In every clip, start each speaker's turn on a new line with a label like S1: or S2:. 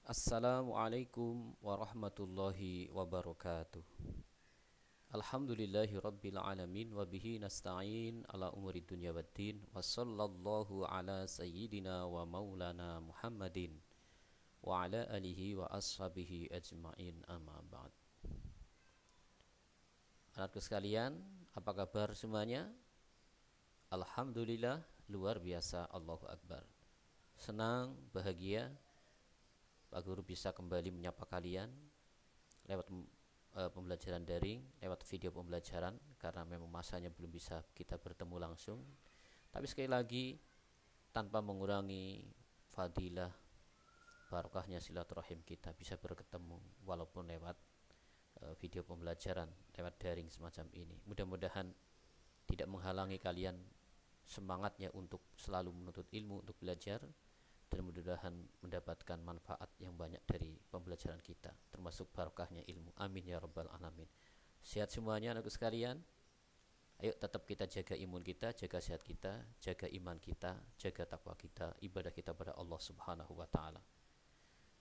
S1: Assalamualaikum warahmatullahi wabarakatuh. Alhamdulillahi rabbil alamin wa bihi nasta'in ala umuri dunya waddin wa sallallahu ala sayyidina wa maulana Muhammadin wa ala alihi wa ashabihi ajma'in amma ba'd. Anakku sekalian, apa kabar semuanya? Alhamdulillah, luar biasa, Allahu Akbar. Senang, bahagia Pak Guru bisa kembali menyapa kalian lewat pembelajaran daring, lewat video pembelajaran karena memang masanya belum bisa kita bertemu langsung. Tapi sekali lagi tanpa mengurangi fadilah barokahnya silaturahim kita bisa bertemu walaupun lewat video pembelajaran, lewat daring semacam ini. Mudah-mudahan tidak menghalangi kalian semangatnya untuk selalu menuntut ilmu, untuk belajar, dan mudah-mudahan mendapatkan manfaat yang banyak dari pembelajaran kita, termasuk barokahnya ilmu. Amin ya rabbal alamin. Sehat semuanya anakku sekalian. Ayo tetap kita jaga imun kita, jaga sehat kita, jaga iman kita, jaga takwa kita, ibadah kita pada Allah Subhanahu wa taala.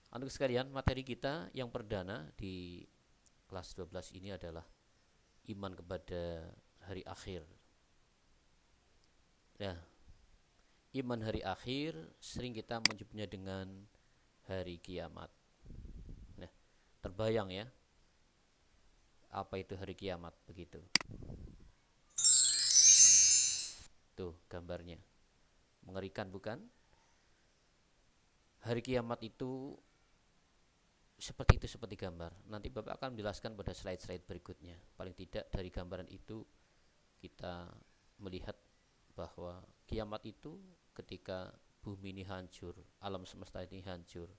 S1: Anakku sekalian, materi kita yang perdana di kelas 12 ini adalah iman kepada hari akhir. Ya, iman hari akhir sering kita menyebutnya dengan hari kiamat. Nah, terbayang ya apa itu hari kiamat begitu. Tuh gambarnya. Mengerikan bukan? Hari kiamat itu seperti gambar. Nanti Bapak akan menjelaskan pada slide-slide berikutnya. Paling tidak dari gambaran itu kita melihat bahwa kiamat itu ketika bumi ini hancur, alam semesta ini hancur,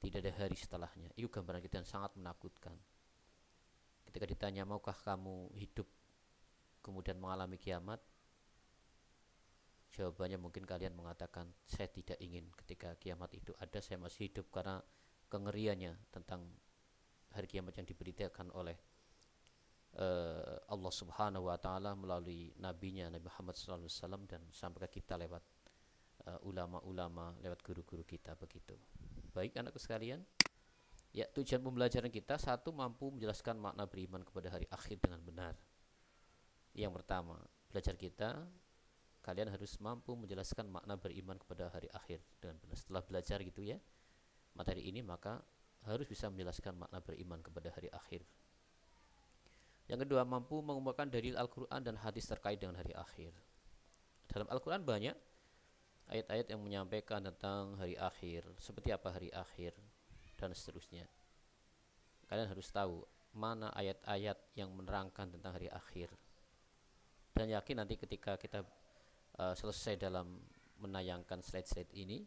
S1: tidak ada hari setelahnya. Itu gambaran kita yang sangat menakutkan. Ketika ditanya, maukah kamu hidup kemudian mengalami kiamat? Jawabannya mungkin kalian mengatakan, saya tidak ingin ketika kiamat itu ada, saya masih hidup, karena kengeriannya tentang hari kiamat yang diberitakan oleh Allah Subhanahu wa taala melalui nabinya Nabi Muhammad sallallahu alaihi wasallam dan sampai ke kita lewat ulama-ulama, lewat guru-guru kita begitu. Baik anakku sekalian, ya tujuan pembelajaran kita satu, mampu menjelaskan makna beriman kepada hari akhir dengan benar. Yang pertama, belajar kita, kalian harus mampu menjelaskan makna beriman kepada hari akhir dengan benar. Setelah belajar gitu ya materi ini, maka harus bisa menjelaskan makna beriman kepada hari akhir. Yang kedua, mampu mengumpulkan dalil Al-Quran dan hadis terkait dengan hari akhir. Dalam Al-Quran banyak ayat-ayat yang menyampaikan tentang hari akhir, seperti apa hari akhir, dan seterusnya. Kalian harus tahu mana ayat-ayat yang menerangkan tentang hari akhir. Dan yakin nanti ketika kita selesai dalam menayangkan slide-slide ini,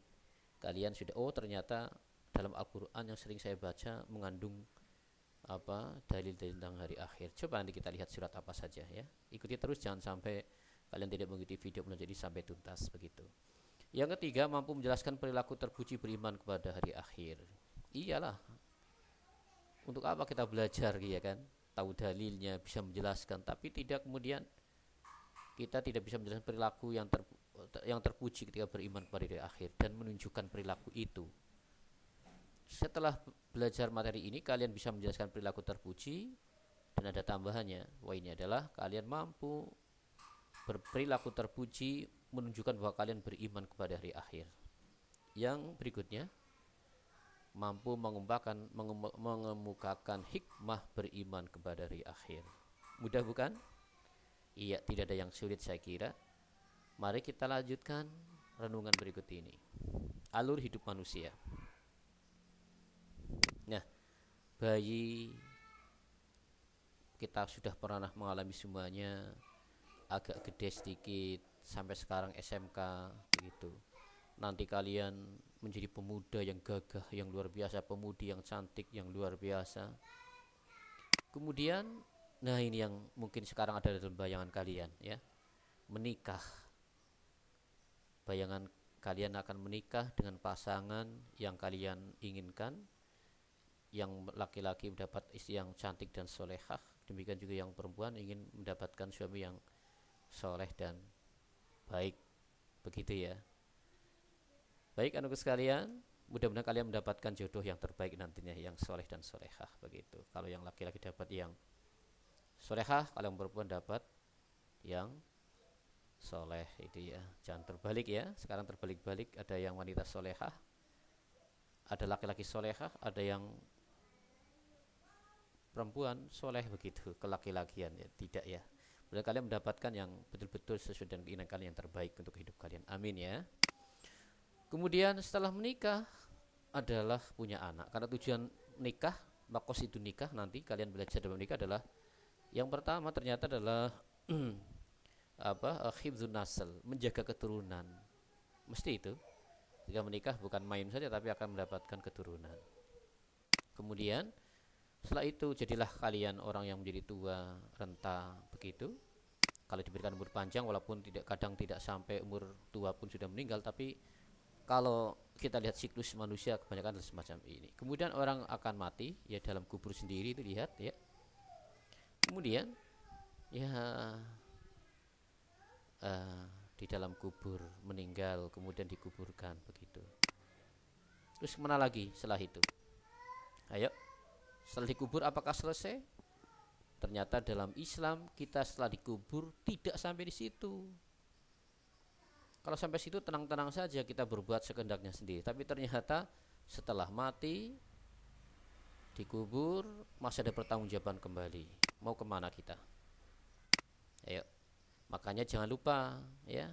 S1: kalian sudah, oh ternyata dalam Al-Quran yang sering saya baca mengandung dalil-dalil tentang hari akhir. Coba nanti kita lihat surat apa saja ya. Ikuti terus, jangan sampai kalian tidak mengikuti video menjadi sampai tuntas begitu. Yang ketiga, mampu menjelaskan perilaku terpuji beriman kepada hari akhir. Iyalah, untuk apa kita belajar ya kan? Tahu dalilnya, bisa menjelaskan, tapi tidak kemudian kita tidak bisa menjelaskan perilaku yang terpuji ketika beriman kepada hari akhir dan menunjukkan perilaku itu. Setelah belajar materi ini, kalian bisa menjelaskan perilaku terpuji, dan ada tambahannya. Wah, ini adalah kalian mampu berperilaku terpuji menunjukkan bahwa kalian beriman kepada hari akhir. Yang berikutnya, mampu mengemukakan hikmah beriman kepada hari akhir. Mudah bukan? Iya, tidak ada yang sulit saya kira. Mari kita lanjutkan renungan berikut ini. Alur hidup manusia. Nah, bayi kita sudah pernah mengalami semuanya, agak gede sedikit sampai sekarang SMK begitu. Nanti kalian menjadi pemuda yang gagah, yang luar biasa, pemudi yang cantik, yang luar biasa. Kemudian, nah ini yang mungkin sekarang ada dalam bayangan kalian ya, menikah. Bayangan kalian akan menikah dengan pasangan yang kalian inginkan, yang laki-laki mendapat istri yang cantik dan solehah, demikian juga yang perempuan ingin mendapatkan suami yang soleh dan baik begitu ya. Baik anakku sekalian, Mudah-mudahan kalian mendapatkan jodoh yang terbaik nantinya, yang soleh dan solehah begitu. Kalau yang laki-laki dapat yang solehah, kalau yang perempuan dapat yang soleh itu ya. Jangan terbalik ya. Sekarang terbalik-balik, ada yang wanita solehah, ada laki-laki solehah, ada yang perempuan soleh begitu, kelaki-lakian ya. Tidak ya. Mudah kalian mendapatkan yang betul-betul sesuai dengan keinginan kalian yang terbaik untuk hidup kalian. Amin ya. Kemudian setelah menikah adalah punya anak. Karena tujuan nikah, makos itu nikah, nanti kalian belajar dalam nikah adalah yang pertama ternyata adalah hifdzun nasl, menjaga keturunan. Mesti itu. Jika menikah bukan main saja tapi akan mendapatkan keturunan. Kemudian setelah itu jadilah kalian orang yang menjadi tua, renta begitu. Kalau diberikan umur panjang walaupun kadang tidak sampai umur tua pun sudah meninggal, tapi kalau kita lihat siklus manusia kebanyakan adalah semacam ini. Kemudian orang akan mati ya dalam kubur sendiri itu lihat ya. Kemudian ya di dalam kubur meninggal kemudian dikuburkan begitu. Terus kemana lagi setelah itu? Ayo, setelah dikubur apakah selesai? Ternyata dalam Islam kita setelah dikubur tidak sampai di situ. Kalau sampai situ tenang-tenang saja kita berbuat sekendaknya sendiri. Tapi ternyata setelah mati dikubur masih ada pertanggungjawaban kembali. Mau kemana kita? Ayo, makanya jangan lupa ya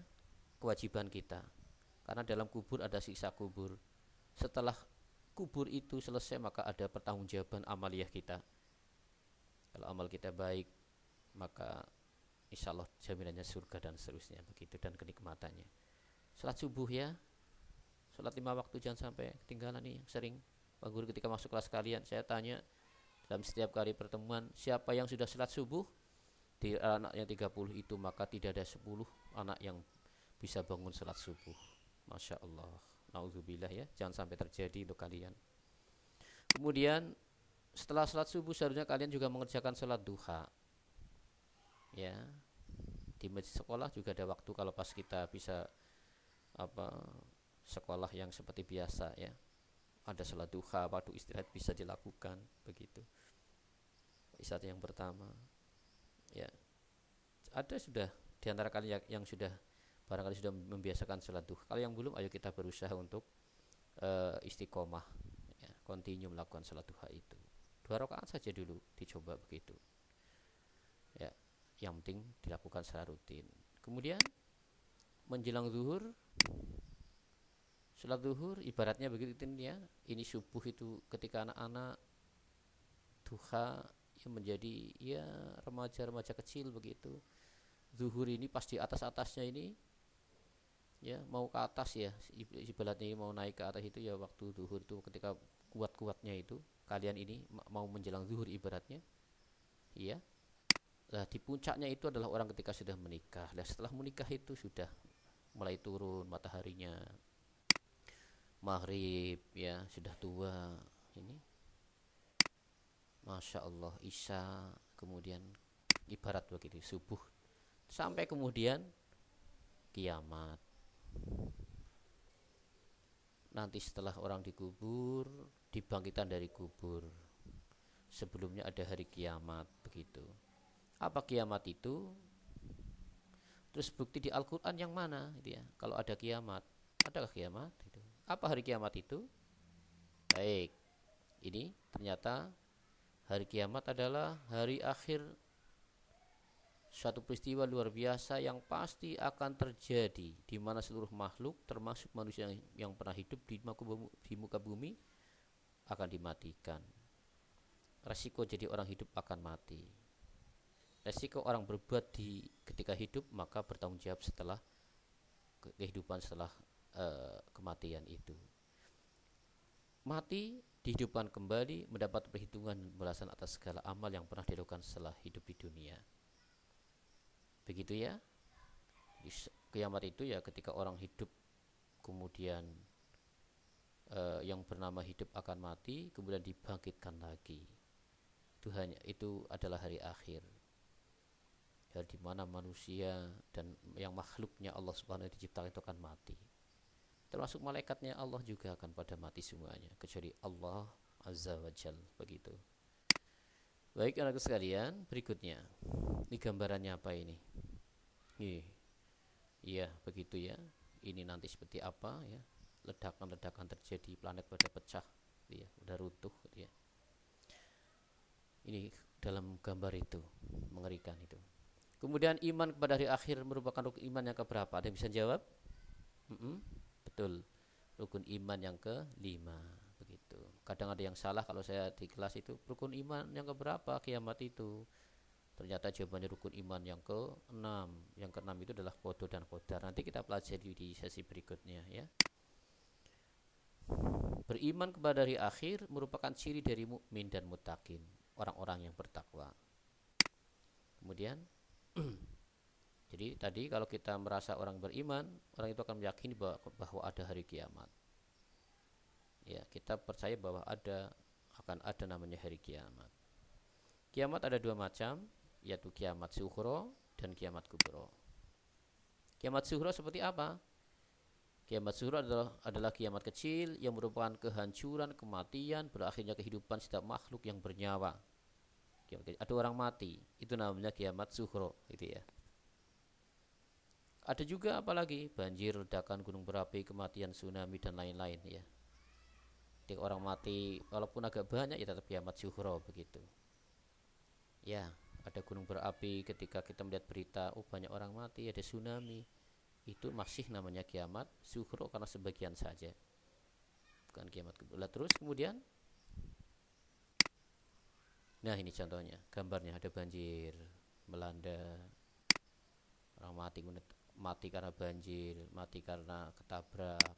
S1: kewajiban kita. Karena dalam kubur ada siksa kubur. Setelah kubur itu selesai maka ada pertanggungjawaban amaliyah kita. Kalau amal kita baik maka insya Allah jaminannya surga dan seterusnya begitu, dan kenikmatannya. Salat subuh ya, salat 5 waktu jangan sampai ketinggalan nih. Sering Pak Guru ketika masuk kelas kalian saya tanya dalam setiap kali pertemuan, siapa yang sudah salat subuh di anak yang 30 itu, maka tidak ada 10 anak yang bisa bangun salat subuh. Masya Allah, naudzubillah ya, jangan sampai terjadi untuk kalian. Kemudian setelah salat subuh seharusnya kalian juga mengerjakan salat duha ya. Di masjid sekolah juga ada waktu kalau pas kita bisa sekolah yang seperti biasa ya, ada salat duha, waktu istirahat bisa dilakukan begitu. Istirahat yang pertama ya, ada sudah di antara kalian yang sudah barangkali sudah membiasakan salat duha. Kalau yang belum, ayo kita berusaha untuk istiqomah ya, continue melakukan salat duha itu. 2 rakaat saja dulu dicoba begitu ya, yang penting dilakukan secara rutin. Kemudian menjelang zuhur, salat zuhur ibaratnya begitu ya. Ini subuh itu ketika anak-anak duha yang menjadi ya remaja-remaja kecil begitu. Zuhur ini pas di atas-atasnya ini ya, mau ke atas ya, ibaratnya mau naik ke atas itu ya, waktu zuhur itu ketika kuat-kuatnya itu kalian ini mau menjelang zuhur ibaratnya iya. Nah, di puncaknya itu adalah orang ketika sudah menikah. Nah, setelah menikah itu sudah mulai turun mataharinya, maghrib ya, sudah tua ini, Masya Allah, isya, kemudian ibarat begitu subuh, sampai kemudian kiamat. Nanti setelah orang dikubur, dibangkitkan dari kubur. Sebelumnya ada hari kiamat begitu. Apa kiamat itu? Terus bukti di Al-Quran yang mana gitu ya? Kalau ada kiamat, adakah kiamat itu? Apa hari kiamat itu? Baik, ini ternyata hari kiamat adalah hari akhir suatu peristiwa luar biasa yang pasti akan terjadi, di mana seluruh makhluk termasuk manusia yang pernah hidup di muka bumi akan dimatikan. Resiko jadi orang hidup akan mati. Resiko orang berbuat di ketika hidup maka bertanggung jawab setelah kehidupan, setelah kematian itu. Mati, dihidupkan kembali, mendapat perhitungan balasan atas segala amal yang pernah dilakukan setelah hidup di dunia. Begitu ya. Kiamat itu ya ketika orang hidup kemudian yang bernama hidup akan mati kemudian dibangkitkan lagi. Itu adalah hari akhir, hari di mana manusia dan yang makhluknya Allah Subhanahu wa taala diciptakan itu akan mati. termasuk malaikatnya Allah juga akan pada mati semuanya kecuali Allah Azza wa Jal. Begitu. Baik anak sekalian, berikutnya ini gambarannya apa ini? Iya begitu ya. Ini nanti seperti apa ya? Ledakan-ledakan terjadi, planet pada pecah, ya, udah runtuh, ya. Ini dalam gambar itu mengerikan itu. Kemudian iman kepada hari akhir merupakan rukun iman yang keberapa? Ada yang bisa jawab? Betul, rukun iman yang kelima. Begitu. Kadang ada yang salah kalau saya di kelas itu, rukun iman yang keberapa kiamat itu? Ternyata jawabannya rukun iman yang ke-6. Yang ke-6 itu adalah qada dan qadar. Nanti kita pelajari di sesi berikutnya ya. Beriman kepada hari akhir merupakan ciri dari mukmin dan muttaqin, orang-orang yang bertakwa. Kemudian jadi tadi kalau kita merasa orang beriman, orang itu akan meyakini bahwa ada hari kiamat. Ya, kita percaya bahwa akan ada namanya hari kiamat. Kiamat ada dua macam, yaitu kiamat sughra dan kiamat kubra. Kiamat sughra seperti apa? Kiamat sughra adalah kiamat kecil yang merupakan kehancuran, kematian, berakhirnya kehidupan setiap makhluk yang bernyawa. Ada orang mati, itu namanya kiamat sughra, gitu ya. Ada juga apalagi banjir, ledakan gunung berapi, kematian, tsunami dan lain-lain ya. Jadi orang mati walaupun agak banyak ya tetap kiamat sughra begitu. Ya, ada gunung berapi ketika kita melihat berita, banyak orang mati, ada tsunami. Itu masih namanya kiamat sughra karena sebagian saja. Bukan kiamat kubra. Terus kemudian nah ini contohnya, gambarnya ada banjir melanda, orang mati karena banjir, mati karena ketabrak,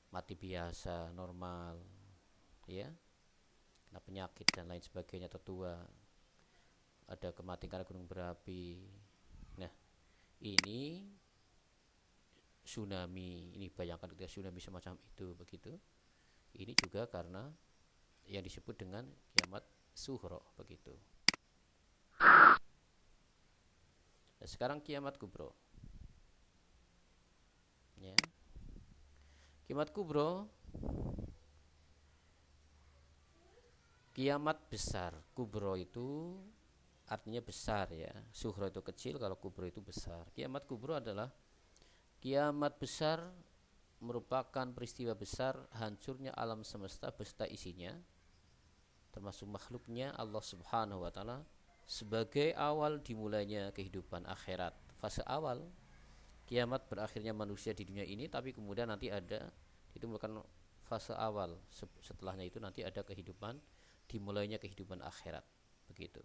S1: mati biasa normal, ya, kena penyakit dan lain sebagainya, tertua, ada kematian karena gunung berapi. Nah ini tsunami, ini bayangkan ketika tsunami semacam itu begitu. Ini juga karena yang disebut dengan kiamat sughra begitu. Nah, sekarang kiamat kubra. Ya. Kiamat kubra, kiamat besar. Kubra itu artinya besar ya. Sughra itu kecil, kalau kubra itu besar. Kiamat kubra adalah kiamat besar, merupakan peristiwa besar hancurnya alam semesta beserta isinya, termasuk makhluknya Allah Subhanahu wa taala, sebagai awal dimulainya kehidupan akhirat. Fase awal kiamat berakhirnya manusia di dunia ini, tapi kemudian nanti ada, itu merupakan fase awal. Setelahnya itu nanti ada kehidupan, dimulainya kehidupan akhirat. Begitu.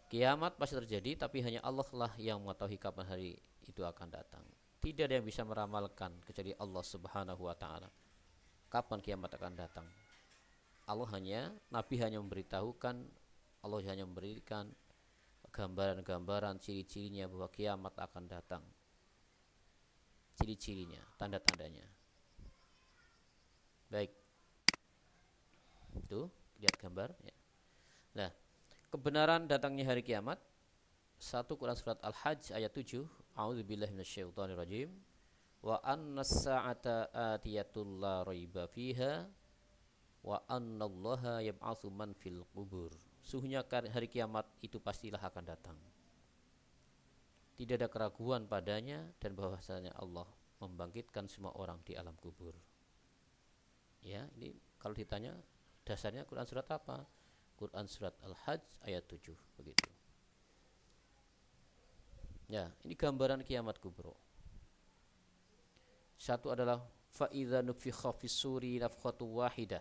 S1: Kiamat pasti terjadi, tapi hanya Allah lah yang mengetahui kapan hari itu akan datang. Tidak ada yang bisa meramalkan kecuali Allah Subhanahu wa taala kapan kiamat akan datang. Nabi hanya memberitahukan, Allah hanya memberikan gambaran-gambaran ciri-cirinya bahwa kiamat akan datang. Ciri-cirinya, tanda-tandanya. Baik. Itu lihat gambar ya. Nah, kebenaran datangnya hari kiamat. 1 Quran surat Al-Hajj ayat 7. A'udzubillahi minasyaitonirrajim. Wa annas sa'ata atiyatul la raiba fiha wa annallaha yab'atsu man fil qubur. Sungguhnya hari kiamat itu pastilah akan datang. Tidak ada keraguan padanya, dan bahwasanya Allah membangkitkan semua orang di alam kubur. Ya, ini kalau ditanya dasarnya Quran surat apa? Quran surat Al-Hajj ayat 7 begitu. Ya, ini gambaran kiamat kubra. Satu adalah fa idza nufikha fis suri nafkhatu wahidah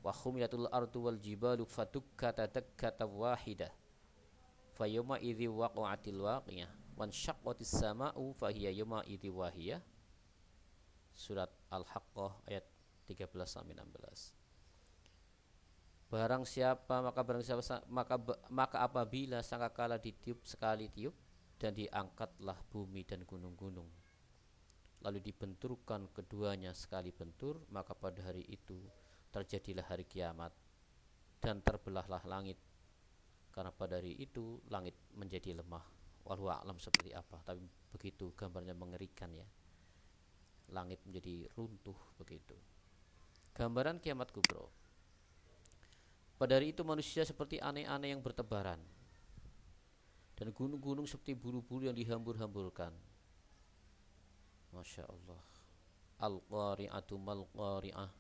S1: wa khumilatul ardu wal jibalu fadukkata dakkata wahidah fa yawma idzi waqa'atil waqiyah wan syaqqatis sama'u fa hiya yawma idzi wahiyah. Surat Al-Haqqah ayat 13 sampai 16. Maka apabila sangkakala ditiup sekali tiup dan diangkatlah bumi dan gunung-gunung, lalu dibenturkan keduanya sekali bentur, maka pada hari itu terjadilah hari kiamat dan terbelahlah langit, karena pada hari itu langit menjadi lemah. Wallahu a'lam seperti apa, tapi begitu gambarnya mengerikan ya. langit menjadi runtuh begitu. Gambaran kiamat kubro. Pada hari itu manusia seperti aneh-aneh yang bertebaran, dan gunung-gunung seperti bulu-bulu yang dihambur-hamburkan. Masya Allah. Al-qari'atu mal-qari'ah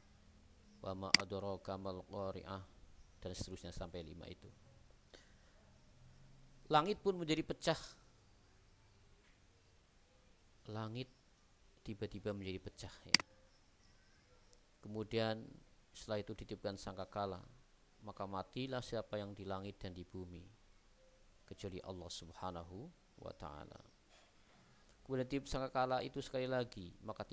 S1: wa ma adraka mal-qari'ah, dan seterusnya sampai 5 itu. Langit pun menjadi pecah. Langit tiba-tiba menjadi pecah ya. Kemudian setelah itu ditiupkan sangkakala, maka matilah siapa yang di langit dan di bumi kecuali Allah Subhanahu wa ta'ala. Kemudian tiup sangkakala itu sekali lagi, maka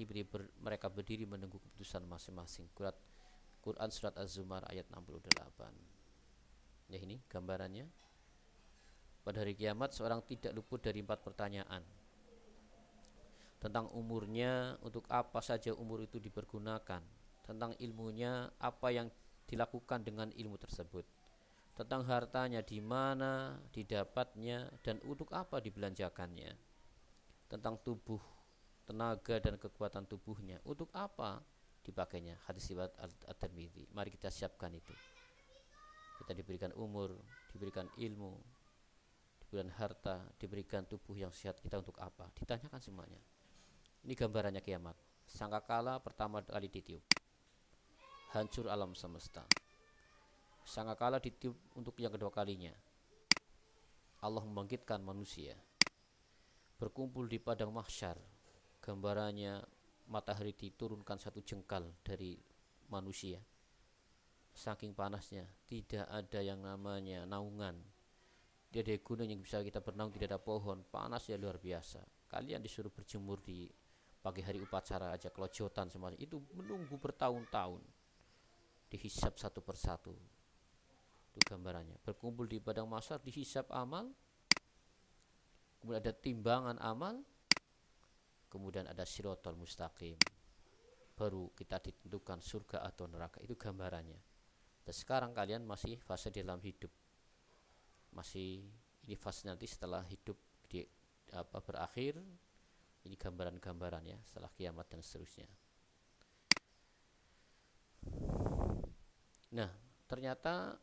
S1: mereka berdiri menunggu keputusan masing-masing. Quran surat Az-Zumar ayat 68. Ya, ini gambarannya. Pada hari kiamat seorang tidak luput dari 4 pertanyaan. Tentang umurnya, untuk apa saja umur itu dipergunakan. Tentang ilmunya, apa yang dilakukan dengan ilmu tersebut. Tentang hartanya, di mana didapatnya dan untuk apa dibelanjakannya. Tentang tubuh, tenaga dan kekuatan tubuhnya, untuk apa dipakainya. Hadis riwayat At-Tirmidzi. Mari kita siapkan itu. Kita diberikan umur, diberikan ilmu, diberikan harta, diberikan tubuh yang sehat, kita untuk apa? Ditanyakan semuanya. Ini gambarannya kiamat. Sangkakala pertama kali ditiup, hancur alam semesta. Sangkakala ditiup untuk yang kedua kalinya, Allah membangkitkan manusia, berkumpul di padang mahsyar. Gambarannya matahari diturunkan 1 jengkal dari manusia. Saking panasnya, tidak ada yang namanya naungan. Tidak ada gunung yang bisa kita bernaung, tidak ada pohon, panasnya luar biasa. Kalian disuruh berjemur di pagi hari upacara aja, kelojotan semuanya itu menunggu bertahun-tahun, dihisap satu persatu. Itu gambarannya. Berkumpul di padang mahsyar, dihisap amal, kemudian ada timbangan amal, kemudian ada siratal mustaqim, baru kita ditentukan surga atau neraka. Itu gambarannya. Dan sekarang kalian masih fase dalam hidup, masih ini fase nanti setelah hidup berakhir. Ini gambaran-gambaran ya, setelah kiamat dan seterusnya. Nah, ternyata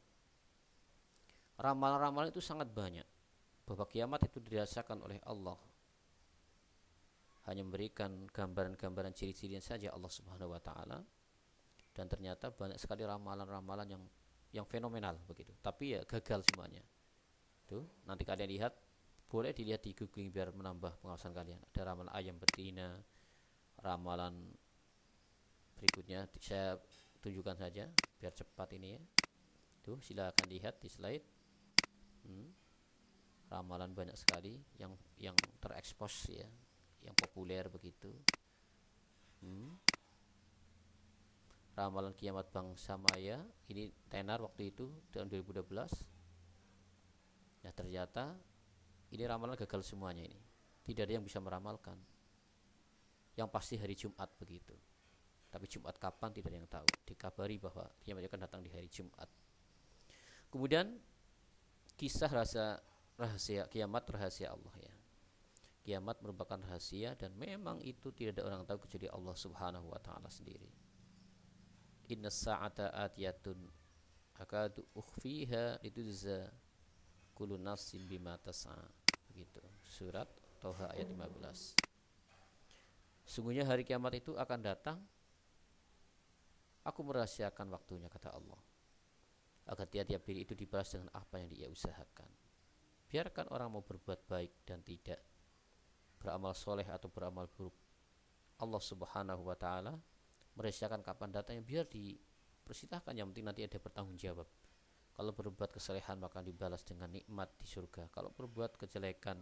S1: ramalan-ramalan itu sangat banyak, bahwa kiamat itu dirasakan oleh Allah. Hanya memberikan gambaran-gambaran ciri-cirinya saja Allah Subhanahu wa ta'ala. Dan ternyata banyak sekali ramalan-ramalan yang fenomenal begitu. Tapi ya gagal semuanya. Tuh, nanti kalian lihat, boleh dilihat di googling biar menambah pengawasan kalian. Ada ramalan ayam betina, ramalan berikutnya saya tunjukkan saja biar cepat ini ya. Tuh, silakan lihat di slide. Ramalan banyak sekali yang terekspos ya, yang populer begitu. Ramalan kiamat bangsa Maya, ini tenar waktu itu tahun 2012. Nah, ternyata ini ramalan gagal semuanya ini. Tidak ada yang bisa meramalkan. Yang pasti hari Jumat begitu. Tapi Jumat kapan tidak ada yang tahu. Dikabari bahwa kiamat akan datang di hari Jumat. Kemudian kisah rahasia kiamat, rahasia Allah ya. Kiamat merupakan rahasia dan memang itu tidak ada orang tahu kecuali Allah Subhanahu wa ta'ala sendiri. Inna sa'ata atiyatun akadu ukhfiha litujza kullu nafsin bima tas'a. Begitu. Surat Toha ayat 15. Sungguhnya hari kiamat itu akan datang. Aku merahasiakan waktunya, kata Allah, agar tiap-tiap diri itu dibalas dengan apa yang dia usahakan. Biarkan orang mau berbuat baik dan tidak, beramal soleh atau beramal buruk, Allah Subhanahu wa ta'ala merahasiakan kapan datangnya, biar dipersilahkan. Yang penting nanti ada bertanggung jawab. Kalau berbuat kesalehan maka dibalas dengan nikmat di surga. Kalau berbuat kejelekan,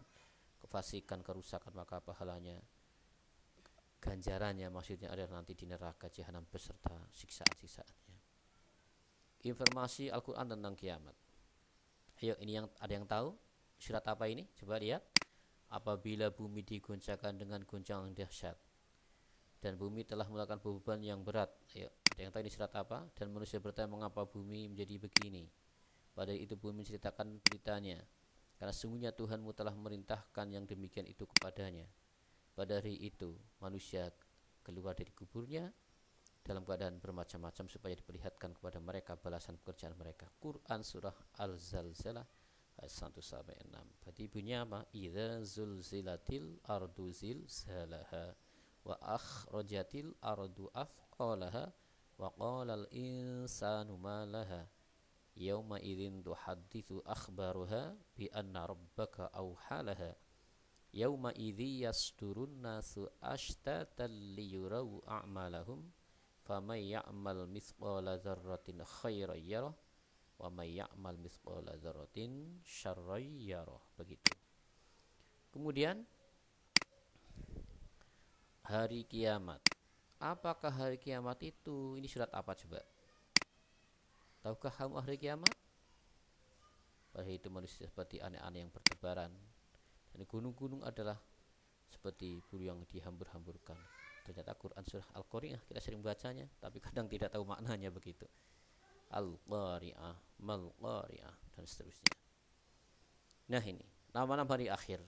S1: kefasikan, kerusakan, maka pahalanya, ganjarannya maksudnya adalah nanti di neraka jahanam beserta siksaan-siksaannya. Informasi Al-Quran tentang kiamat. Ayo, ini yang ada yang tahu surat apa ini? Coba lihat. Apabila bumi diguncangkan dengan guncangan dahsyat dan bumi telah melakukan beban yang berat. Ayo, ada yang tahu ini surat apa? Dan manusia bertanya, mengapa bumi menjadi begini? Pada itu bumi menceritakan beritanya, karena sungguhnya Tuhanmu telah merintahkan yang demikian itu kepadanya. Pada hari itu manusia keluar dari kuburnya dalam keadaan bermacam-macam supaya diperlihatkan kepada mereka balasan pekerjaan mereka. Quran surah Al-Zalzalah ayat 1 sampai 6. Berarti bunyinya apa? Idza zulzilatil ardu zilzalaha wa akhrajatil ardu athqalaha wa qalal insanu ma laha yauma idzin tuhadditsu akhbaruha bi anna rabbaka awhalaha yauma idzi yasdurun nasu ashtatan liyurau a'malahum faman ya'mal mithqala dzarratin khairan yarah wa may ya'mal mithqala dzarratin syarran yarah. Begitu. Kemudian hari kiamat. Apakah hari kiamat itu? Ini surat apa coba? Tahukah kamu hari kiamat? Pada itu manusia seperti aneh-aneh yang bertebaran, dan gunung-gunung adalah seperti bulu yang dihambur-hamburkan. Ternyata Quran surah Al-Qari'ah kita sering bacanya, tapi kadang tidak tahu maknanya begitu. Al-Qari'ah, Mal-Qari'ah, dan seterusnya. Nah ini, nama-nama hari akhir.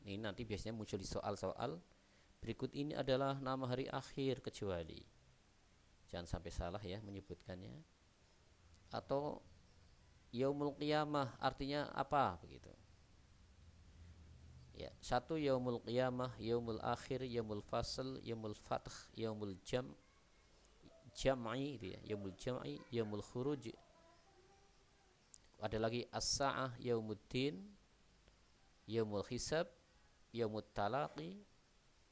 S1: Ini nanti biasanya muncul di soal-soal. Berikut ini adalah nama hari akhir kecuali. Jangan sampai salah ya menyebutkannya. Atau Yaumul Qiyamah artinya apa begitu. Ya, satu Yaumul Qiyamah, Yaumul Akhir, Yaumul Fasl, Yaumul Fath, Yaumul Jam'i itu ya, Yaumul Jam'i, Yaumul Khuruj. Ada lagi As-Sa'ah, Yaumuddin, Yaumul Hisab, Yaumul Talaqi,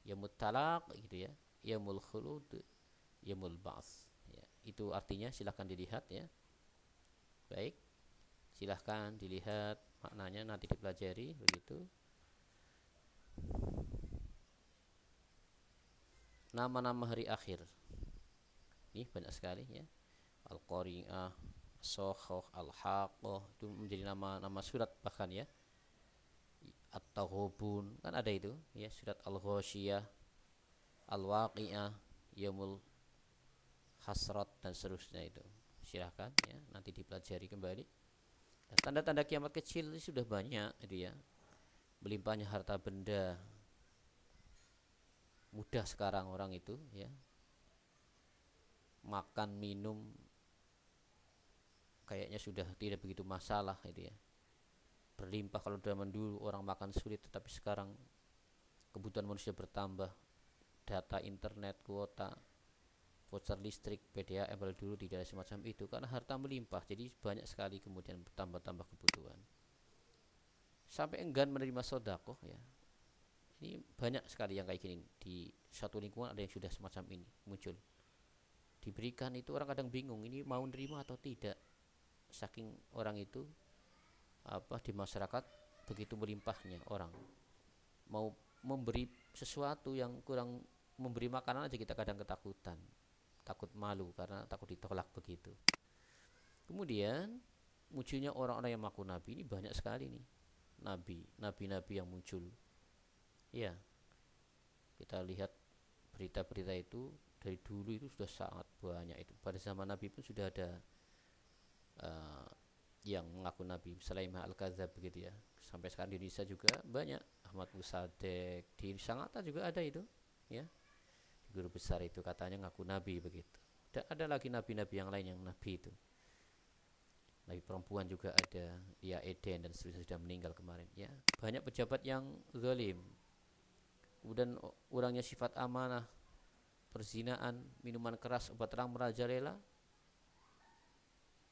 S1: Yaumul Talaq gitu ya, Yaumul Khulud, Yaumul Ba'ts. Ya, itu artinya silahkan dilihat ya. Baik. Silahkan dilihat maknanya nanti dipelajari begitu. Nama-nama hari akhir ini banyak sekali ya. Al-Qari'ah, As-Sakhah, Al-Haqqah, itu menjadi nama-nama surat bahkan ya. At-Taghabun kan ada itu ya, surat Al-Ghasyiyah, Al-Waqi'ah, Yaumul Hasrat dan seterusnya itu. Silahkan ya nanti dipelajari kembali. Tanda-tanda kiamat kecil itu sudah banyak itu ya. Melimpahnya harta benda, mudah sekarang orang itu ya, makan minum kayaknya sudah tidak begitu masalah itu ya. Berlimpah kalau zaman dulu orang makan sulit, tetapi sekarang kebutuhan manusia bertambah. Data internet, kuota, voucher listrik, PDAM pada dulu tidak ada semacam itu karena harta melimpah, jadi banyak sekali kemudian bertambah-tambah kebutuhan. Sampai enggan menerima sedekah ya. Ini banyak sekali yang kayak gini di satu lingkungan, ada yang sudah semacam ini muncul. Diberikan itu orang kadang bingung ini mau nerima atau tidak. Saking orang itu di masyarakat begitu melimpahnya orang. Mau memberi sesuatu yang kurang, memberi makanan aja kita kadang ketakutan. Takut malu karena takut ditolak begitu. Kemudian munculnya orang-orang yang mengaku nabi ini banyak sekali nih. Nabi-nabi yang muncul. Ya. Kita lihat berita-berita itu dari dulu itu sudah sangat banyak itu. Pada zaman Nabi pun sudah ada yang mengaku nabi, Sulaiman Al-Kadzab begitu ya. Sampai sekarang di Indonesia juga banyak. Ahmad Musaddiq, di Sangatta juga ada itu, ya. Guru besar itu katanya ngaku nabi begitu. Dan ada lagi nabi-nabi yang lain yang nabi itu. Nabi perempuan juga ada, ya Eden dan seterusnya sudah meninggal kemarin ya. Banyak pejabat yang zalim. Kemudian orangnya sifat amanah, perzinaan, minuman keras, obat terang merajalela.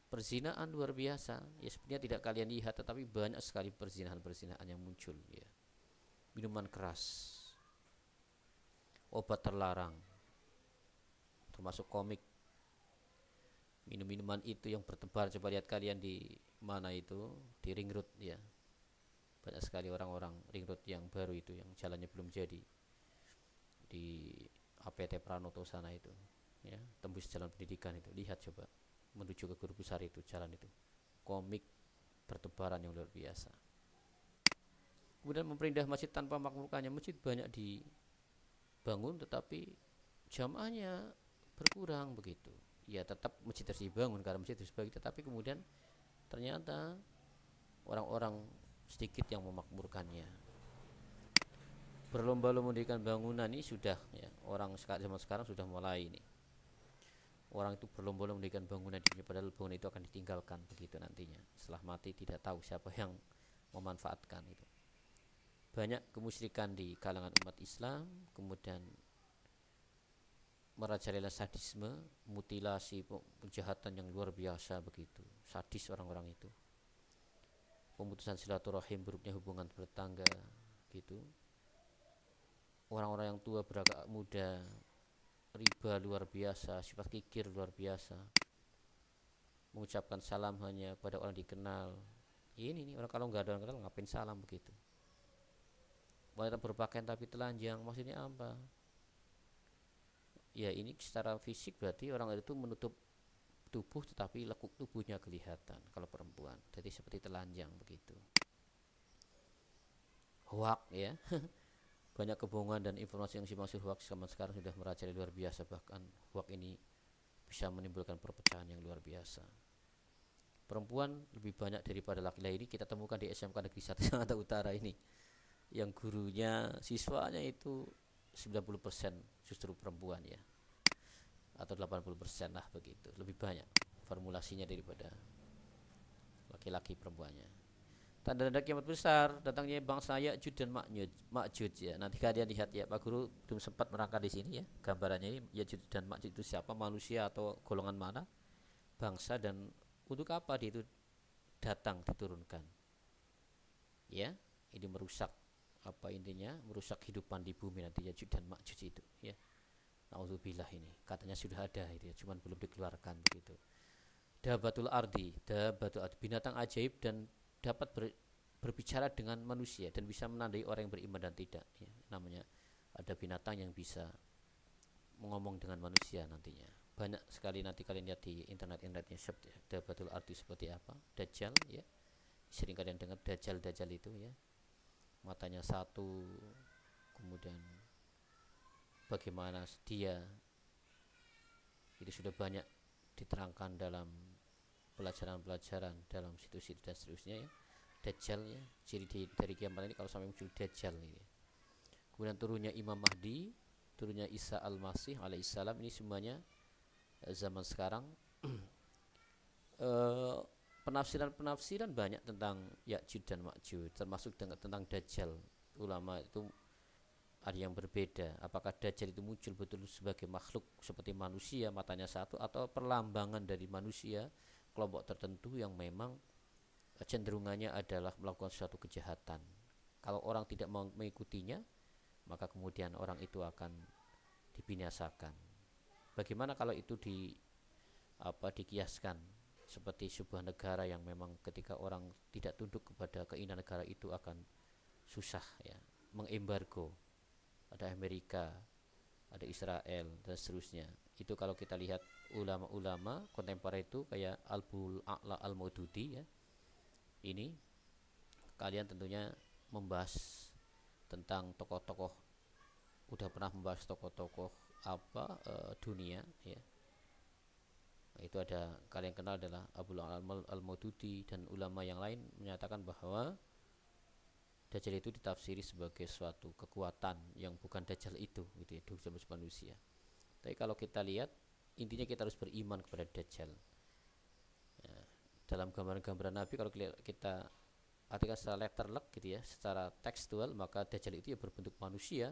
S1: Perzinaan luar biasa. Ya sebenarnya tidak kalian lihat, tetapi banyak sekali perzinahan-perzinahan yang muncul ya. Minuman keras, obat terlarang, termasuk komik. Minum-minuman itu yang bertebar, coba lihat kalian di mana itu, di ring road ya. Banyak sekali orang-orang ring road yang baru itu, yang jalannya belum jadi, di APT Pranoto sana itu ya, tembus jalan pendidikan itu. Lihat coba, menuju ke guru besar itu, jalan itu, komik bertebaran yang luar biasa. Kemudian memperindah masjid tanpa makmurkannya. Masjid banyak dibangun tetapi jamaahnya berkurang begitu. Ya tetap masjid harus dibangun karena masjid harus bagi, tetapi kemudian ternyata orang-orang sedikit yang memakmurkannya. Berlomba-lomba mendirikan bangunan ini sudah ya, orang zaman sekarang sudah mulai ini. Orang itu berlomba-lomba mendirikan bangunan di dunia, padahal bangunan itu akan ditinggalkan begitu nantinya. Setelah mati tidak tahu siapa yang memanfaatkan itu. Banyak kemusyrikan di kalangan umat Islam, kemudian merajalela sadisme, mutilasi, kejahatan yang luar biasa begitu. Sadis orang-orang itu. Pemutusan silaturahim, buruknya hubungan bertetangga gitu. Orang-orang yang tua beragak muda, riba luar biasa, sifat kikir luar biasa, mengucapkan salam hanya pada orang dikenal. Ini nih orang, kalau nggak ada orang kenal ngapain salam begitu. Wanita berpakaian tapi telanjang, maksudnya apa? Ya ini secara fisik berarti orang itu menutup tubuh tetapi lekuk tubuhnya kelihatan kalau perempuan, jadi seperti telanjang begitu. Hoak ya. Banyak kebohongan dan informasi yang simpang siur hoax zaman sekarang sudah merajalela luar biasa, bahkan hoax ini bisa menimbulkan perpecahan yang luar biasa. Perempuan lebih banyak daripada laki-laki ini kita temukan di SMK Negeri 1 Jakarta Utara ini, yang gurunya siswanya itu 90% justru perempuan ya, atau 80% lah begitu, lebih banyak formulasinya daripada laki-laki perempuannya. Tanda-tanda kiamat besar, datangnya bangsa Ya'juj dan Ma'juj ya. Nanti kalian lihat ya, Pak Guru belum sempat merangkai di sini ya. Gambarannya ini Ya'juj dan Ma'juj itu siapa, manusia atau golongan mana, bangsa, dan untuk apa dia itu datang diturunkan. Ya, ini merusak apa intinya? Merusak kehidupan di bumi nanti Ya'juj dan Ma'juj itu ya. Nauzubillah, ini katanya sudah ada itu ya, cuman belum dikeluarkan begitu. Dabatul ardi, binatang ajaib dan dapat berbicara dengan manusia dan bisa menandai orang yang beriman dan tidak ya. Namanya ada binatang yang bisa ngomong dengan manusia nantinya. Banyak sekali nanti kalian lihat di internetnya Dabatul ardi seperti apa. Dajjal ya, sering kalian dengar Dajjal itu ya, matanya satu, kemudian bagaimana dia itu sudah banyak diterangkan dalam pelajaran dalam situs-situs dan seterusnya ya. Dajjal ya, ciri dari kiamat ini kalau sampai muncul Dajjal ini. Kemudian turunnya Imam Mahdi, turunnya Isa Al-Masih alaihissalam, ini semuanya zaman sekarang. Penafsiran banyak tentang Ya'juj dan Ma'juj, termasuk tentang Dajjal. Ulama itu ada yang berbeda, apakah Dajjal itu muncul betul sebagai makhluk seperti manusia, matanya satu, atau perlambangan dari manusia kelompok tertentu yang memang cenderungannya adalah melakukan suatu kejahatan. Kalau orang tidak mau mengikutinya, maka kemudian orang itu akan dibinasakan. Bagaimana kalau itu dikiaskan seperti sebuah negara yang memang ketika orang tidak tunduk kepada keinginan negara itu akan susah ya, mengembargo. Ada Amerika, ada Israel dan seterusnya. Itu kalau kita lihat ulama-ulama kontemporer itu kayak Al-Bul A'la Al-Maududi ya. Ini kalian tentunya membahas tentang tokoh-tokoh, udah pernah membahas tokoh-tokoh dunia ya. Nah, itu ada kalian kenal adalah Abu Al-Maududi, dan ulama yang lain menyatakan bahwa Dajjal itu ditafsiri sebagai suatu kekuatan yang bukan Dajjal itu gitu ya, di manusia. Tapi kalau kita lihat, intinya kita harus beriman kepada Dajjal ya. Dalam gambaran-gambaran Nabi kalau kita artikan secara letterlek gitu ya, secara tekstual, maka Dajjal itu ya berbentuk manusia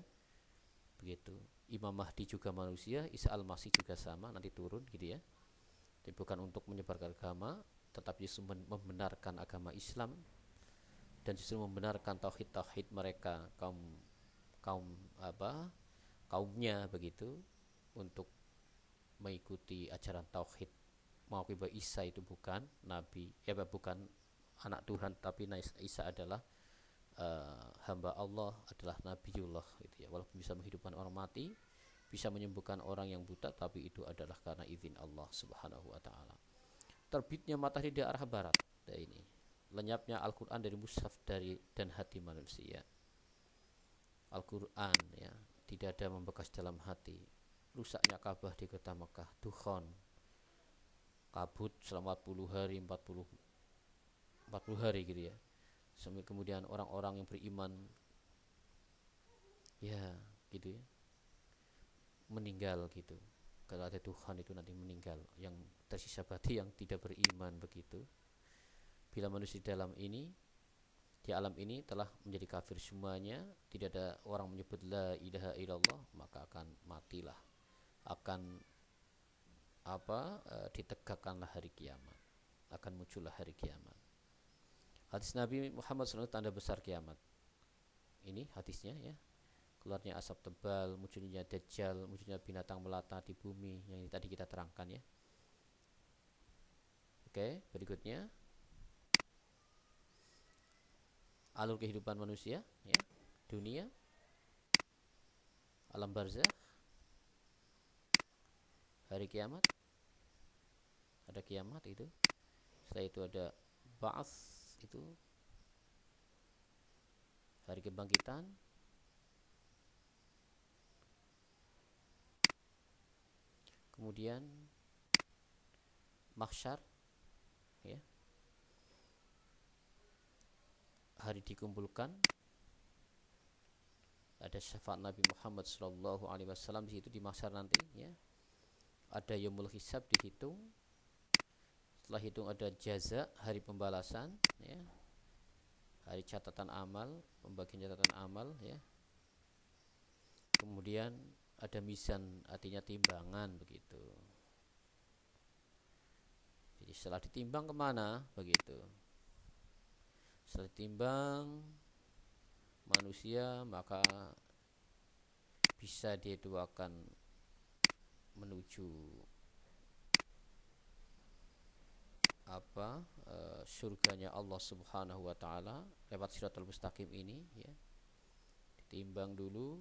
S1: begitu. Imam Mahdi juga manusia, Isa Al-Masih juga sama, nanti turun gitu ya. Tapi bukan untuk menyebarkan agama, tetapi justru membenarkan agama Islam dan justru membenarkan tauhid mereka, kaumnya begitu, untuk mengikuti ajaran tauhid, mengakui bahwa Isa itu bukan nabi ya, bukan anak Tuhan, tapi Isa adalah hamba Allah, adalah nabiullah gitu ya. Walaupun bisa menghidupkan orang mati, bisa menyembuhkan orang yang buta, tapi itu adalah karena izin Allah Subhanahu wa taala. Terbitnya matahari di arah barat, ini lenyapnya Al-Quran dari mushaf dan hati manusia. Al-Quran ya tidak ada membekas dalam hati. Rusaknya Ka'bah di kota Mekah, dukhon, kabut selama 40 hari gitu ya. Sampai kemudian orang-orang yang beriman ya gitu ya, meninggal gitu. Kalau ada Tuhan itu nanti meninggal, yang tersisa berarti yang tidak beriman begitu. Bila manusia di alam ini telah menjadi kafir semuanya, tidak ada orang menyebut la ilaha illallah, maka akan matilah, akan ditegakkanlah hari kiamat, akan muncullah hari kiamat. Hadis Nabi Muhammad SAW tanda besar kiamat. Ini hadisnya ya. Keluarnya asap tebal, munculnya dajjal, munculnya binatang melata di bumi, yang ini tadi kita terangkan ya. Oke, berikutnya alur kehidupan manusia ya. Dunia, alam barzakh, hari kiamat. Ada kiamat itu. Setelah itu ada ba'ats, itu hari kebangkitan. Kemudian mahsyar ya, hari dikumpulkan. Ada syafaat Nabi Muhammad SAW di situ di mahsyar nanti ya. Ada yaumul hisab, dihitung. Setelah hitung ada jaza, hari pembalasan ya. Hari catatan amal, pembagian catatan amal ya. Kemudian ada mizan, artinya timbangan begitu. Jadi setelah ditimbang kemana begitu. Setelah ditimbang manusia, maka bisa dia itu akan menuju surganya Allah Subhanahu wa taala lewat Shiratal Mustaqim ini ya. Ditimbang dulu,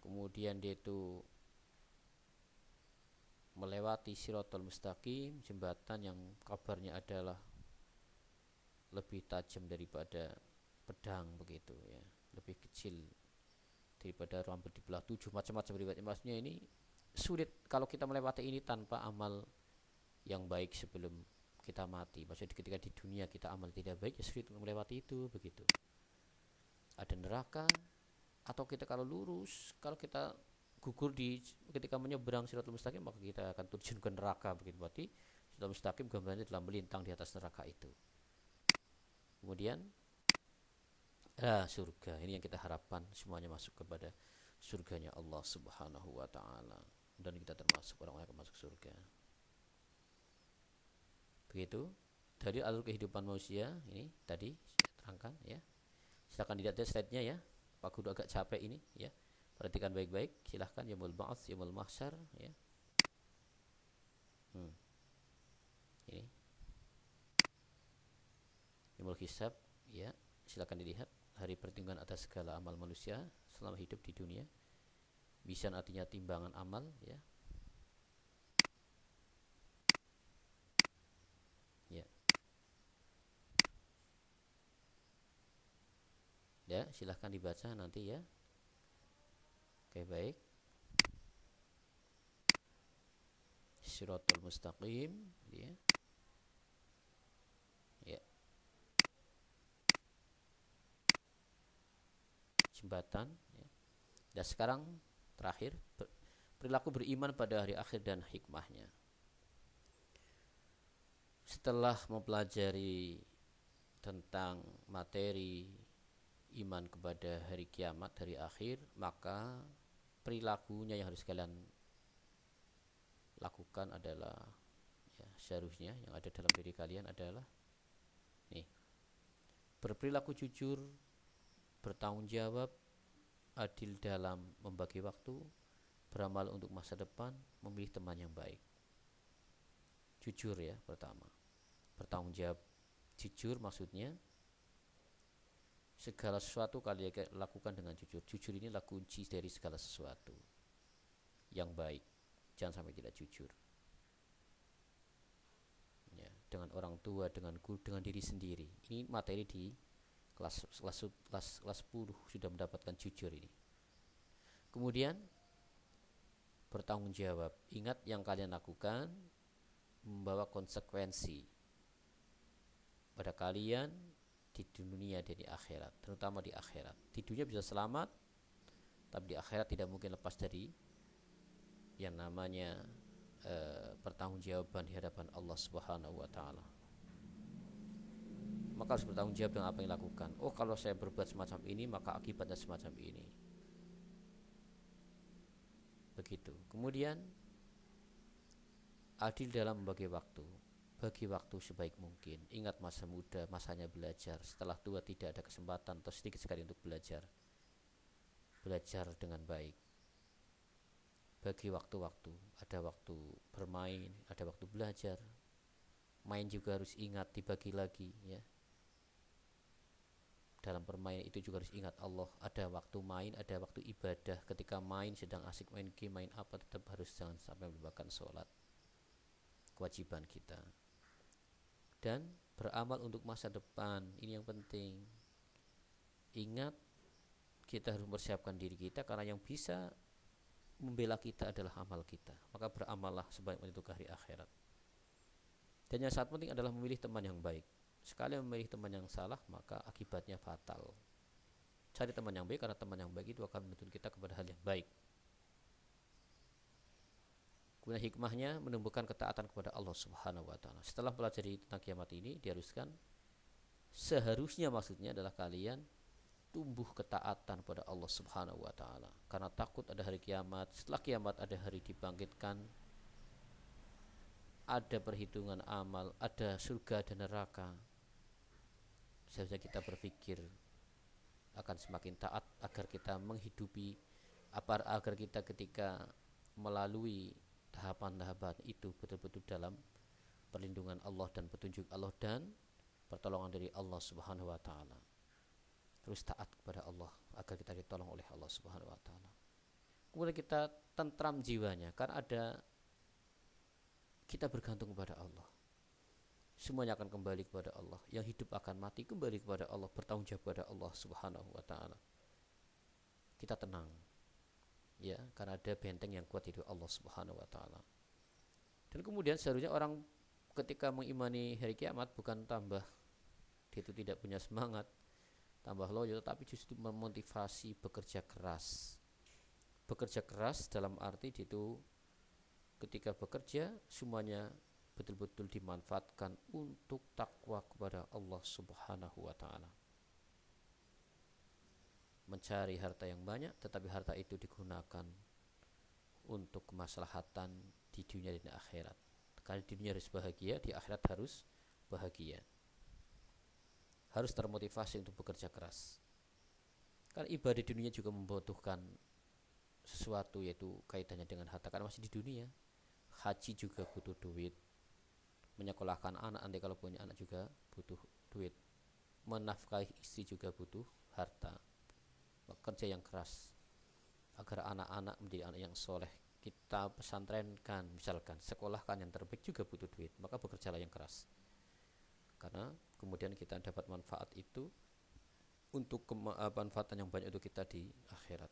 S1: kemudian dia itu melewati Shiratal Mustaqim, jembatan yang kabarnya adalah lebih tajam daripada pedang begitu ya, lebih kecil daripada rambut dibelah 7, macam-macam riwayatnya. Maksudnya ini sulit kalau kita melewati ini tanpa amal yang baik sebelum kita mati. Maksudnya ketika di dunia kita amal tidak baik, ya sulit melewati itu begitu. Ada neraka, atau kita kalau lurus, kalau kita gugur ketika menyeberang Shiratal Mustaqim, maka kita akan terjun ke neraka begitu. Berarti Shiratal Mustaqim gambarnya telah melintang di atas neraka itu. Kemudian surga, ini yang kita harapkan semuanya masuk kepada surganya Allah Subhanahu wa taala, dan kita termasuk orang-orang yang masuk surga. Begitu dari alur kehidupan manusia ini tadi saya terangkan ya. Silakan dilihat slide-nya ya. Pak Guru agak capek ini ya. Perhatikan baik-baik, silahkan. Yaumul ba'ats, yaumul mahsyar ya. Ini yaumul hisab ya. Silakan dilihat, hari pertimbangan atas segala amal manusia selama hidup di dunia. Mizan artinya timbangan amal ya. Ya, silahkan dibaca nanti ya. Oke, baik. Shiratal Mustaqim ya. Ya. Jembatan ya. Dan sekarang terakhir, perilaku beriman pada hari akhir dan hikmahnya. Setelah mempelajari tentang materi iman kepada hari kiamat, hari akhir, maka perilakunya yang harus kalian lakukan adalah ya, seharusnya yang ada dalam diri kalian adalah nih, berperilaku jujur, bertanggung jawab, adil dalam membagi waktu, beramal untuk masa depan, memilih teman yang baik. Jujur ya pertama, bertanggung jawab. Jujur maksudnya segala sesuatu kalian lakukan dengan jujur. Jujur ini adalah kunci dari segala sesuatu yang baik. Jangan sampai tidak jujur ya, dengan orang tua, dengan guru, dengan diri sendiri. Ini materi di kelas 10 sudah mendapatkan jujur ini. Kemudian bertanggung jawab. Ingat yang kalian lakukan membawa konsekuensi pada kalian di dunia dan di akhirat, terutama di akhirat. Di dunia bisa selamat, tapi di akhirat tidak mungkin lepas dari yang namanya pertanggungjawaban di hadapan Allah Subhanahu wa taala. Maka harus bertanggung jawab dengan apa yang dilakukan. Oh, kalau saya berbuat semacam ini, maka akibatnya semacam ini. Begitu. Kemudian adil dalam membagi waktu. Bagi waktu sebaik mungkin. Ingat masa muda, masanya belajar. Setelah tua tidak ada kesempatan atau sedikit sekali untuk belajar. Belajar dengan baik. Bagi waktu-waktu. Ada waktu bermain, ada waktu belajar. Main juga harus ingat dibagi lagi, ya. Dalam bermain itu juga harus ingat Allah. Ada waktu main, ada waktu ibadah. Ketika main, sedang asik main game, main apa, tetap harus jangan sampai melupakan sholat. Kewajiban kita. Dan beramal untuk masa depan. Ini yang penting. Ingat, kita harus mempersiapkan diri kita, karena yang bisa membela kita adalah amal kita. Maka beramallah sebaik untuk hari akhirat. Dan yang sangat penting adalah memilih teman yang baik. Sekali memilih teman yang salah, maka akibatnya fatal. Cari teman yang baik, karena teman yang baik itu akan menuntun kita kepada hal yang baik. Kemudian hikmahnya menumbuhkan ketaatan kepada Allah Subhanahu wa taala. Setelah pelajari tentang kiamat ini, diharuskan seharusnya maksudnya adalah kalian tumbuh ketaatan kepada Allah Subhanahu wa taala. Karena takut ada hari kiamat, setelah kiamat ada hari dibangkitkan, ada perhitungan amal, ada surga dan neraka. Seharusnya kita berpikir akan semakin taat agar kita menghidupi, agar kita ketika melalui tahapan-tahapan itu betul-betul dalam perlindungan Allah dan petunjuk Allah dan pertolongan dari Allah Subhanahu wa taala. Terus taat kepada Allah agar kita ditolong oleh Allah Subhanahu wa taala. Kemudian kita tentram jiwanya, karena kita bergantung kepada Allah. Semuanya akan kembali kepada Allah. Yang hidup akan mati kembali kepada Allah, bertanggung jawab kepada Allah Subhanahu wa taala. Kita tenang. Ya, karena ada benteng yang kuat itu Allah Subhanahu wa taala. Dan kemudian seharusnya orang ketika mengimani hari kiamat bukan tambah dia itu tidak punya semangat, tambah loyo, tapi justru memotivasi bekerja keras. Bekerja keras dalam arti itu ketika bekerja semuanya betul-betul dimanfaatkan untuk takwa kepada Allah Subhanahu wa taala. Mencari harta yang banyak, tetapi harta itu digunakan untuk kemaslahatan di dunia dan akhirat. Kalau di dunia harus bahagia, di akhirat harus bahagia. Harus termotivasi untuk bekerja keras. Karena ibadah di dunia juga membutuhkan sesuatu, yaitu kaitannya dengan harta, karena masih di dunia. Haji juga butuh duit. Menyekolahkan anak, nanti kalau punya anak juga butuh duit. Menafkahi istri juga butuh harta. Bekerja yang keras agar anak-anak menjadi anak yang soleh. Kita pesantrenkan, misalkan sekolahkan yang terbaik, juga butuh duit. Maka bekerjalah yang keras, karena kemudian kita dapat manfaat itu untuk manfaatan yang banyak untuk kita di akhirat.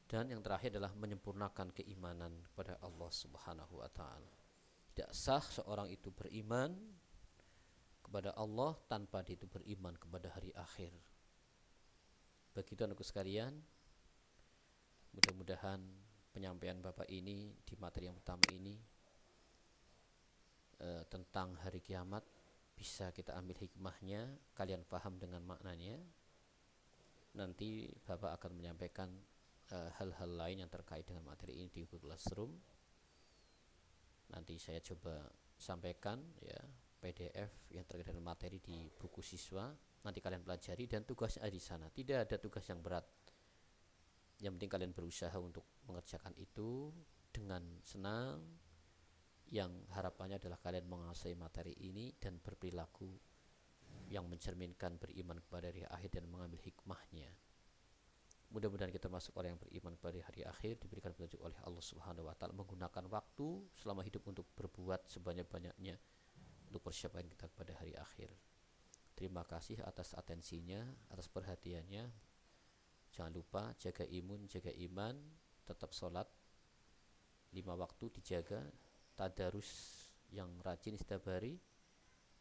S1: Dan yang terakhir adalah menyempurnakan keimanan kepada Allah Subhanahu wa taala. Tidak sah seorang itu beriman kepada Allah tanpa dia itu beriman kepada hari akhir. Begitu anakku sekalian, mudah-mudahan penyampaian Bapak ini di materi yang pertama ini tentang hari kiamat bisa kita ambil hikmahnya, kalian paham dengan maknanya. Nanti Bapak akan menyampaikan hal-hal lain yang terkait dengan materi ini di Google Classroom. Nanti saya coba sampaikan ya PDF yang terkait dengan materi di buku siswa. Nanti kalian pelajari dan tugasnya ada di sana. Tidak ada tugas yang berat. Yang penting kalian berusaha untuk mengerjakan itu dengan senang. Yang harapannya adalah kalian menguasai materi ini dan berperilaku yang mencerminkan beriman kepada hari akhir dan mengambil hikmahnya. Mudah-mudahan kita masuk orang yang beriman pada hari akhir, diberikan petunjuk oleh Allah Subhanahu wa taala, menggunakan waktu selama hidup untuk berbuat sebanyak-banyaknya untuk persiapan kita pada hari akhir. Terima kasih atas atensinya, atas perhatiannya. Jangan lupa jaga imun, jaga iman, tetap sholat 5 waktu dijaga, tadarus yang rajin setiap hari.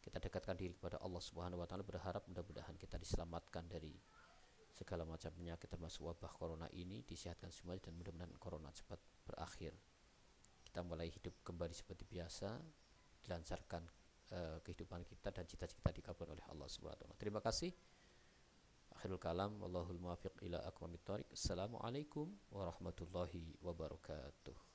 S1: kita dekatkan diri kepada Allah Subhanahu wa taala, berharap mudah-mudahan kita diselamatkan dari segala macam penyakit termasuk wabah corona ini, disehatkan semuanya dan mudah-mudahan corona cepat berakhir. Kita mulai hidup kembali seperti biasa, dilancarkan kehidupan kita dan cita-cita dikabulkan oleh Allah Subhanahu wa taala. Terima kasih. Akhirul kalam, wallahul muwaffiq ila aqwamit thoriq. Assalamualaikum warahmatullahi wabarakatuh.